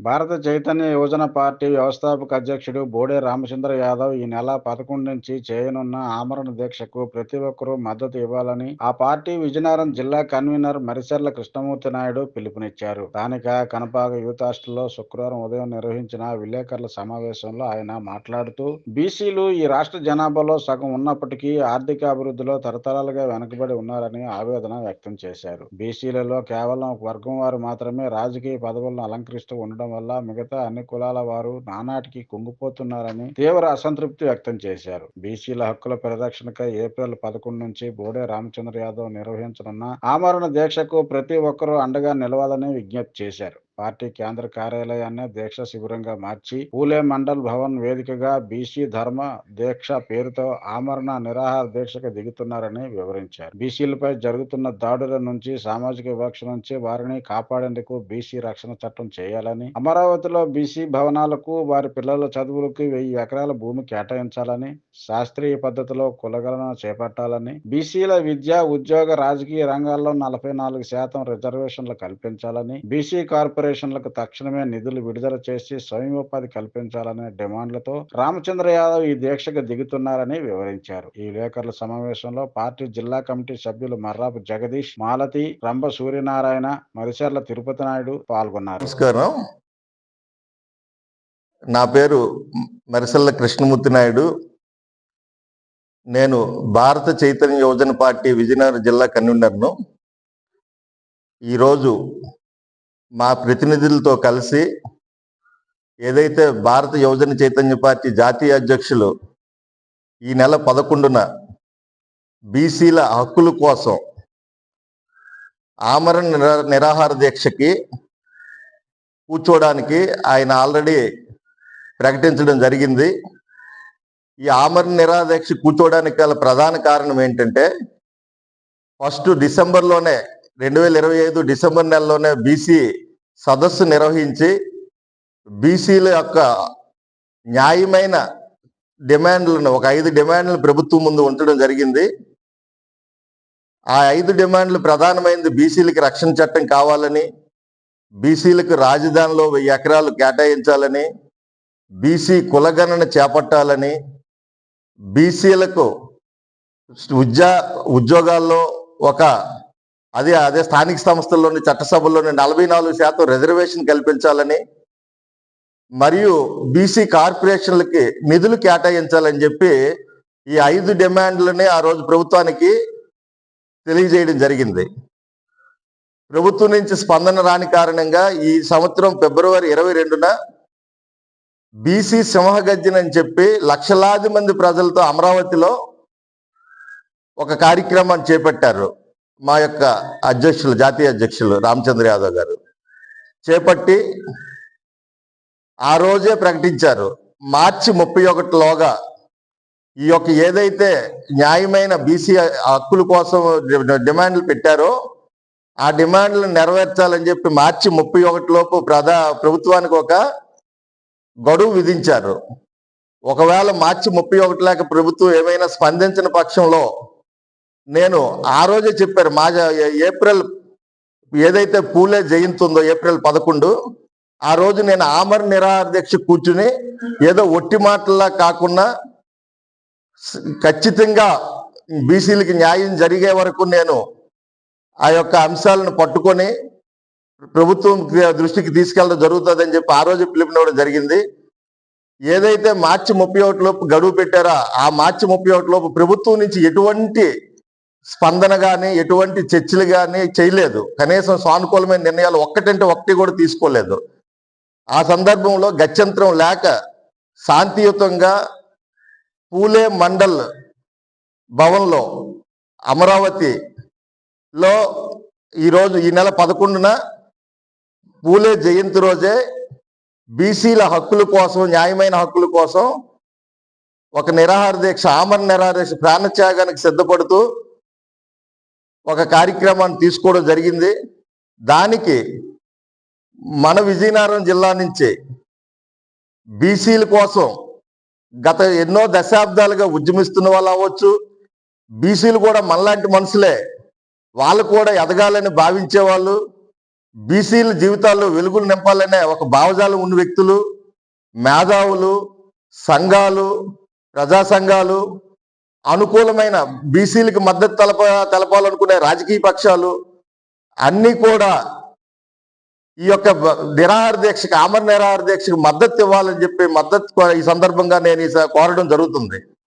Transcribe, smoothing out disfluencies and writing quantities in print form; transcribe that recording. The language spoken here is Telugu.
భారత చైతన్య యువజన పార్టీ వ్యవస్థాపక అధ్యక్షుడు బోడే రామచంద్ర యాదవ్ ఈ నెల 11 నుంచి చేయనున్న ఆమరణ దీక్షకు ప్రతి ఒక్కరూ మద్దతు ఇవ్వాలని ఆ పార్టీ విజయనగరం జిల్లా కన్వీనర్ మరిచెర్ల కృష్ణమూర్తి నాయుడు పిలుపునిచ్చారు. స్థానిక కనపాక యూత్ హాస్టల్లో శుక్రవారం ఉదయం నిర్వహించిన విలేకరుల సమావేశంలో ఆయన మాట్లాడుతూ, బీసీలు ఈ రాష్ట్ర జనాభాలో సగం ఉన్నప్పటికీ ఆర్థిక అభివృద్ధిలో తరతరాలుగా వెనుకబడి ఉన్నారని ఆవేదన వ్యక్తం చేశారు. బీసీలలో కేవలం ఒక వర్గం వారు మాత్రమే రాజకీయ పదవులను అలంకరిస్తూ ఉండడం వల్ల మిగతా అన్ని కులాల వారు నానాటికి కుంగిపోతున్నారని తీవ్ర అసంతృప్తి వ్యక్తం చేశారు. బీసీల హక్కుల పరిరక్షణకై ఏప్రిల్ 11 నుంచి బోడే రామచంద్ర యాదవ్ నిర్వహించనున్న ఆమరణ దీక్షకు ప్రతి ఒక్కరూ అండగా నిలవాలని విజ్ఞప్తి చేశారు. పార్టీ కేంద్ర కార్యాలయాన్ని దీక్ష శిబిరంగా మార్చి పూలే మండల్ భవన్ వేదికగా బీసీ ధర్మ దీక్ష పేరుతో ఆమరణ నిరాహార దీక్షకు దిగుతున్నారని వివరించారు. బీసీలపై జరుగుతున్న దాడుల నుంచి, సామాజిక వివక్ష నుంచి వారిని కాపాడేందుకు బీసీ రక్షణ చట్టం చేయాలని, అమరావతిలో బీసీ భవనాలకు, వారి పిల్లల చదువులకు 1000 ఎకరాల భూమి కేటాయించాలని, శాస్త్రీయ పద్ధతిలో కులగణన చేపట్టాలని, బీసీల విద్య, ఉద్యోగ, రాజకీయ రంగాల్లో 44% రిజర్వేషన్లు కల్పించాలని, బీసీ కార్పొరేషన్లకు తక్షణమే నిధులు విడుదల చేసి స్వయంఉపాధి కల్పించాలనే డిమాండ్లతో రామచంద్ర యాదవ్ ఈ దీక్షకు దిగుతున్నారని వివరించారు. ఈ విలేకరుల సమావేశంలో పార్టీ జిల్లా కమిటీ సభ్యులు మర్రాపు జగదీష్, మాలతి, రంభ సూర్యనారాయణ, మరిచెర్ల తిరుపతి నాయుడు పాల్గొన్నారు. నమస్కారం. నా పేరు మరిచెర్ల కృష్ణమూర్తి నాయుడు. నేను భారత చైతన్య యువజన పార్టీ విజయనగరం జిల్లా కన్వీనర్ను. ఈరోజు మా ప్రతినిధులతో కలిసి ఏదైతే భారత యువజన చైతన్య పార్టీ జాతీయ అధ్యక్షులు ఈ నెల 11న బీసీల హక్కుల కోసం ఆమరణ నిరాహార దీక్షకి కూర్చోవడానికి ఆయన ఆల్రెడీ ప్రకటించడం జరిగింది. ఈ ఆమరణ నిరాహార దీక్ష కూర్చోవడానికి గల ప్రధాన కారణం ఏంటంటే, ఫస్ట్ డిసెంబర్లోనే 2025 డిసెంబర్ నెలలోనే బీసీ సదస్సు నిర్వహించి బీసీల యొక్క న్యాయమైన డిమాండ్లను, ఒక 5 డిమాండ్లను ప్రభుత్వం ముందు ఉంచడం జరిగింది. ఆ 5 డిమాండ్లు ప్రధానమైనది బీసీలకి రక్షణ చట్టం కావాలని, బీసీలకు రాజధానిలో 1000 ఎకరాలు కేటాయించాలని, బీసీ కులగణన చేపట్టాలని, బీసీలకు ఉద్యోగాల్లో అదే స్థానిక సంస్థల్లోని చట్టసభల్లోని 44% రిజర్వేషన్ కల్పించాలని, మరియు బీసీ కార్పొరేషన్లకి నిధులు కేటాయించాలని చెప్పి ఈ 5 డిమాండ్లని ఆ రోజు ప్రభుత్వానికి తెలియజేయడం జరిగింది. ప్రభుత్వం నుంచి స్పందన రాని కారణంగా ఈ సంవత్సరం ఫిబ్రవరి 22న బీసీ సింహగర్జన అని చెప్పి లక్షలాది మంది ప్రజలతో అమరావతిలో ఒక కార్యక్రమాన్ని చేపట్టారు. మా యొక్క అధ్యక్షులు, జాతీయ అధ్యక్షులు రామచంద్ర యాదవ్ గారు చేపట్టి ఆ రోజే ప్రకటించారు, మార్చి 31లోగా ఈ యొక్క ఏదైతే న్యాయమైన బీసీ హక్కుల కోసం డిమాండ్లు పెట్టారో ఆ డిమాండ్లను నెరవేర్చాలని చెప్పి మార్చి 31 లోపు ప్రభుత్వానికి ఒక గడువు విధించారు. ఒకవేళ మార్చి 31 లేక ప్రభుత్వం ఏమైనా స్పందించిన పక్షంలో నేను ఆ రోజే చెప్పారు, ఏప్రిల్ ఏదైతే పూలే జయంతి ఉందో ఏప్రిల్ 11, ఆ రోజు నేను ఆమరణ నిరాహార దీక్ష కూర్చుని ఏదో ఒట్టి మాటల్లా కాకుండా ఖచ్చితంగా బీసీలకి న్యాయం జరిగే వరకు నేను ఆ యొక్క అంశాలను పట్టుకొని ప్రభుత్వం దృష్టికి తీసుకెళ్ళడం జరుగుతుందని చెప్పి ఆ రోజు పిలుపునివ్వడం జరిగింది. ఏదైతే మార్చి 31 లోపు గడువు పెట్టారో ఆ మార్చి 31 లోపు ప్రభుత్వం నుంచి ఎటువంటి స్పందన కానీ, ఎటువంటి చర్చలు కానీ చేయలేదు. కనీసం సానుకూలమైన నిర్ణయాలు ఒక్కటి కూడా తీసుకోలేదు. ఆ సందర్భంలో గత్యంతరం లేక శాంతియుతంగా పూలే మండల్ భవన్లో అమరావతిలో ఈరోజు ఈ నెల 11న పూలే జయంతి రోజే బీసీల హక్కుల కోసం, న్యాయమైన హక్కుల కోసం ఒక నిరాహార దీక్ష, ఆమరణ నిరాహార దీక్ష, ప్రాణత్యాగానికి సిద్ధపడుతూ ఒక కార్యక్రమాన్ని తీసుకోవడం జరిగింది. దానికి మన విజయనగరం జిల్లా నుంచి బీసీల కోసం గత ఎన్నో దశాబ్దాలుగా ఉద్యమిస్తున్న వాళ్ళు అవ్వచ్చు, బీసీలు కూడా మనలాంటి మనుషులే, వాళ్ళు కూడా ఎదగాలని భావించే వాళ్ళు, బీసీల జీవితాల్లో వెలుగులు నింపాలనే ఒక భావజాలం ఉన్న వ్యక్తులు, మేధావులు, సంఘాలు, ప్రజా సంఘాలు, అనుకూలమైన బీసీలకు మద్దతు తెలపాలనుకునే రాజకీయ పక్షాలు అన్నీ కూడా ఈ యొక్క నిరాహార దీక్షకు, ఆమరణ నిరాహార దీక్షకు మద్దతు ఇవ్వాలని చెప్పి ఈ సందర్భంగా నేను కోరడం జరుగుతుంది.